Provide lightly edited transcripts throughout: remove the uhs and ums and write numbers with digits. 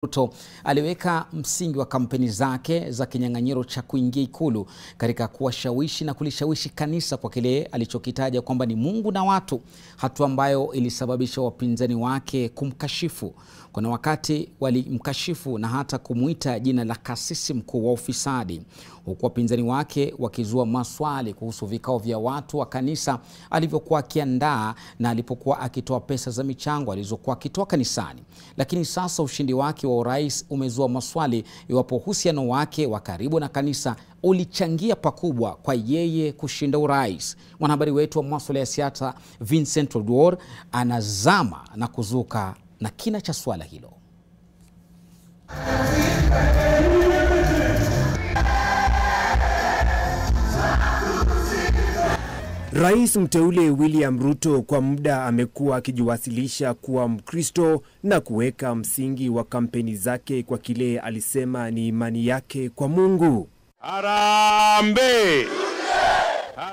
Ruto aliweka msingi wa kampeni zake za kinyang'anyiro cha kuingia ikulu katika kuwashawishi na kulishawishi kanisa kwa kile alichokitaja kwamba ni Mungu na watu, hatua ambayo ilisababisha wapinzani wake kumkashifu. Kuna wakati walimkashifu na hata kumuita jina la kasisi mkuu wa ufisadi, huku wapinzani wake wakizua maswali kuhusu vikao vya watu wa kanisa alivyokuwa akiandaa na alipokuwa akitoa pesa za michango alizokuwa akitoa kanisani. Lakini sasa ushindi wake wa urais umezua maswali iwapo uhusiano wake wa karibu na kanisa ulichangia pakubwa kwa yeye kushinda urais. Mwanahabari wetu wa masuala ya siasa Vincent Odwor anazama na kuzuka na kina cha swala hilo. Rais mteule William Ruto kwa muda amekuwa akijiwasilisha kuwa Mkristo na kuweka msingi wa kampeni zake kwa kile alisema ni imani yake kwa Mungu. Harambee!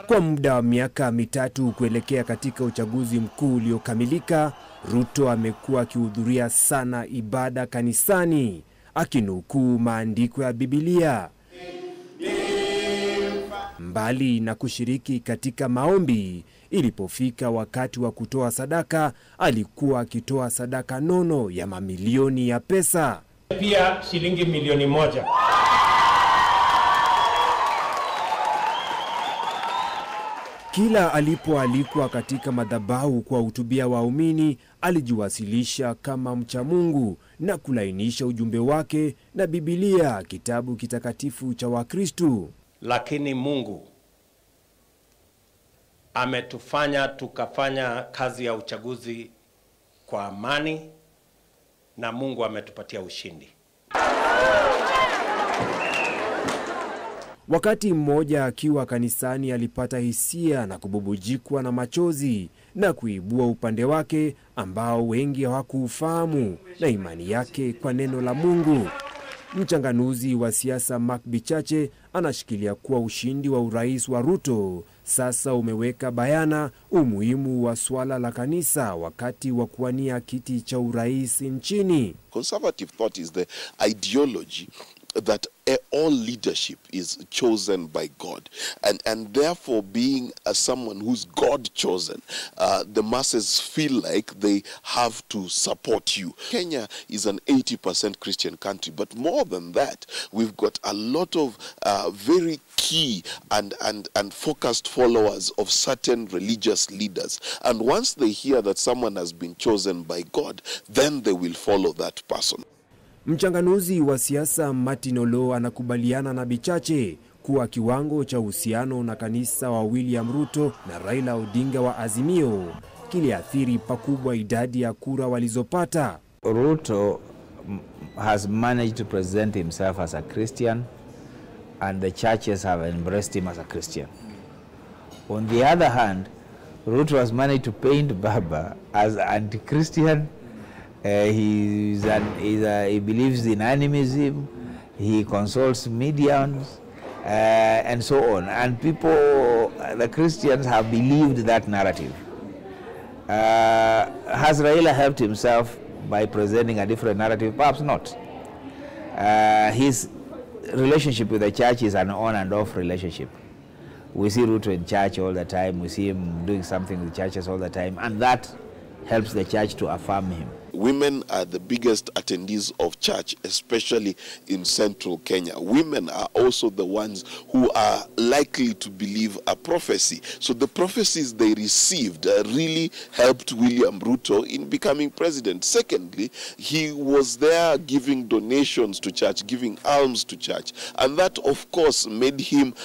Kwa muda wa miaka mitatu kuelekea katika uchaguzi mkuu uliokamilika, Ruto amekuwa akihudhuria sana ibada kanisani, akinukuu maandiko ya Biblia. Mbali na kushiriki katika maombi, ilipofika wakati wa kutoa sadaka, alikuwa akitoa sadaka nono ya mamilioni ya pesa. Pia shilingi milioni 1. Kila alipoalikwa katika madhabahu kwa hutubia waumini, alijiwasilisha kama mcha Mungu na kulainisha ujumbe wake na Biblia, kitabu kitakatifu cha Wakristo. Lakini Mungu ametufanya tukafanya kazi ya uchaguzi kwa amani na Mungu ametupatia ushindi. Wakati mmoja akiwa kanisani alipata hisia na kububujikwa na machozi na kuibua upande wake ambao wengi hawakuufahamu na imani yake kwa neno la Mungu. Mchanganuzi wa siasa Mark Bichache anashikilia kuwa ushindi wa urais wa Ruto sasa umeweka bayana umuhimu wa swala la kanisa wakati wa kuwania kiti cha urais nchini. Conservative thought is the ideology that all leadership is chosen by God, and therefore being someone who's God chosen, the masses feel like they have to support you. Kenya is an 80% Christian country, but more than that, we've got a lot of very key and focused followers of certain religious leaders, and once they hear that someone has been chosen by God, then they will follow that person. Mchanganuzi wa siasa Martin Olo anakubaliana na Bichache kuwa kiwango cha uhusiano na kanisa wa William Ruto na Raila Odinga wa Azimio kiliathiri pakubwa idadi ya kura walizopata. Ruto has managed to present himself as a Christian, and the churches have embraced him as a Christian. On the other hand, Ruto has managed to paint Baba as anti-Christian. He believes in animism, he consults mediums, and so on. And people, the Christians have believed that narrative. Has Raila helped himself by presenting a different narrative? Perhaps not. His relationship with the church is an on and off relationship. We see Ruto in church all the time, we see him doing something with churches all the time, and that helps the church to affirm him. Women are the biggest attendees of church, especially in central Kenya. Women are also the ones who are likely to believe a prophecy. So the prophecies they received really helped William Ruto in becoming president. Secondly, he was there giving donations to church, giving alms to church. And that, of course, made him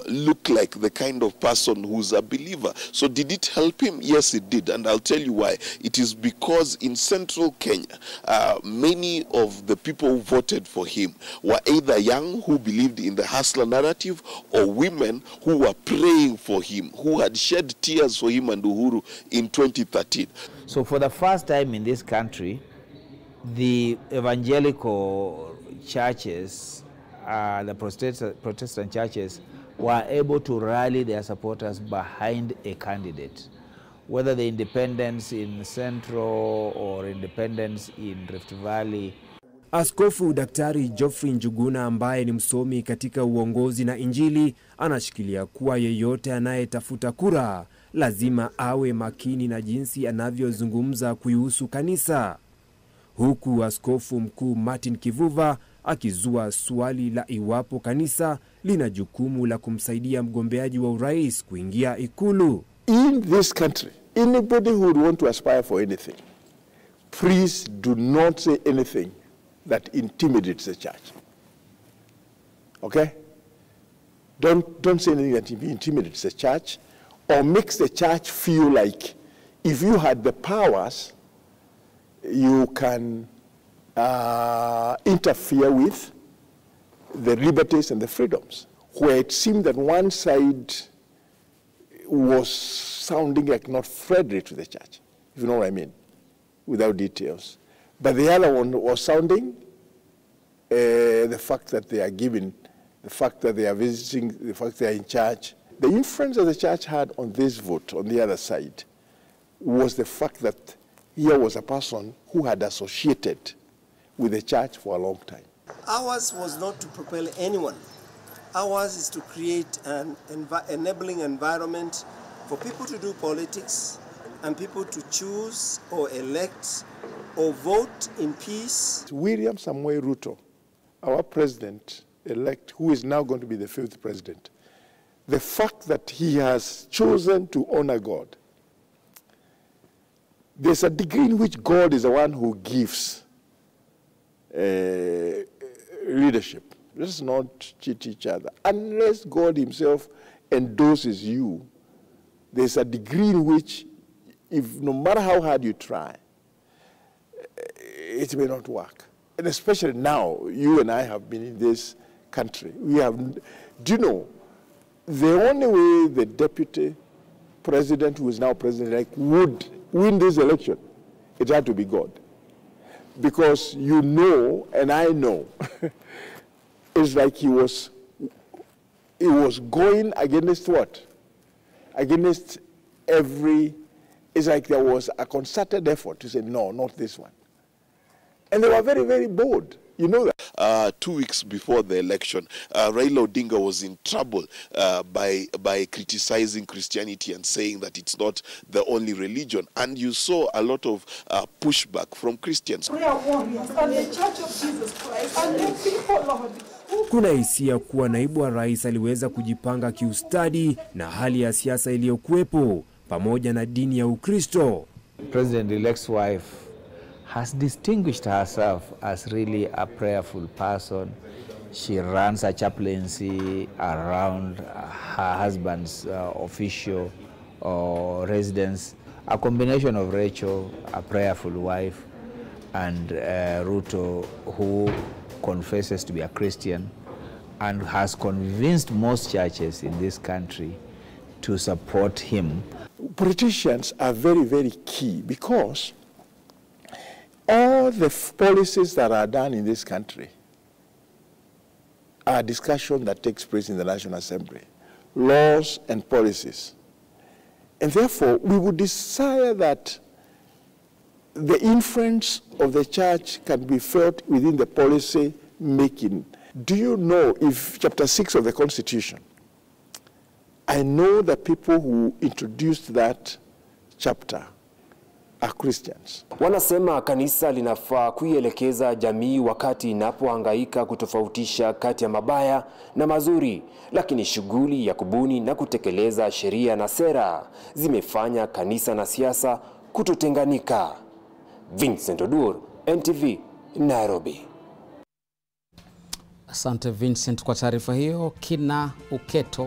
look like the kind of person who's a believer. So did it help him? Yes, it did. And I'll tell you why. It is because in central Kenya, many of the people who voted for him were either young who believed in the hustler narrative or women who were praying for him, who had shed tears for him and Uhuru in 2013. So for the first time in this country, the evangelical churches, the Protestant churches, were able to rally their supporters behind a candidate. Whether the independents in Central or independents in Rift Valley Askofu Daktari Geoffrey Njuguna, ambaye ni msomi katika uongozi na Injili, anashikilia kuwa yeyote anayetafuta kura lazima awe makini na jinsi anavyozungumza kuhusu kanisa. Huku Askofu Mkuu Martin Kivuva akizua swali la iwapo kanisa lina jukumu la kumsaidia mgombeaji wa urais kuingia ikulu. In this country, anybody who would want to aspire for anything, please do not say anything that intimidates the church. Okay? Don't say anything that intimidates the church or makes the church feel like if you had the powers, you can interfere with the liberties and the freedoms. Where it seemed that one side was sounding like not friendly to the church, if you know what I mean, without details. But the other one was sounding the fact that they are giving, the fact that they are visiting, the fact they are in charge. The influence that the church had on this vote, on the other side, was the fact that here was a person who had associated with the church for a long time. Ours was not to propel anyone. Ours is to create an enabling environment for people to do politics and people to choose or elect or vote in peace. William Samoei Ruto, our president-elect, who is now going to be the 5th president, the fact that he has chosen to honor God, there's a degree in which God is the one who gives leadership. Let's not cheat each other. Unless God himself endorses you, there's a degree in which, if no matter how hard you try, it may not work. And especially now, you and I have been in this country. We have, do you know, the only way the deputy president, who is now president-elect, would win this election, it had to be God. Because you know, and I know, it's like he was going against what? Against every, it's like there was a concerted effort to say, no, not this one. And they were very, very bold. You know that. 2 weeks before the election, Raila Odinga was in trouble by criticizing Christianity and saying that it's not the only religion. And you saw a lot of pushback from Christians. We are warriors and the Church of Jesus Christ and the people, Lord. Kuna hisia kuwa naibu wa rais aliweza kujipanga kiustadi na hali ya siasa iliyokuwepo pamoja na dini ya Ukristo. President-elect's wife has distinguished herself as really a prayerful person. She runs a chaplaincy around her husband's official residence. A combination of Rachel, a prayerful wife, and Ruto, who confesses to be a Christian and has convinced most churches in this country to support him. Politicians are very, very key because all the policies that are done in this country are discussion that takes place in the National Assembly, laws and policies. And therefore, we would desire that the influence of the church can be felt within the policy making. Do you know if Chapter 6 of the Constitution, I know the people who introduced that chapter are Christians. Wanasema kanisa linafaa kuielekeza jamii wakati inapohangaika kutofautisha kati ya mabaya na mazuri, lakini shughuli ya kubuni na kutekeleza sheria na sera zimefanya kanisa na siasa kutotenganika. Vincent Odur, NTV, Nairobi. Asante Vincent kwa taarifa hiyo. Kina Uketo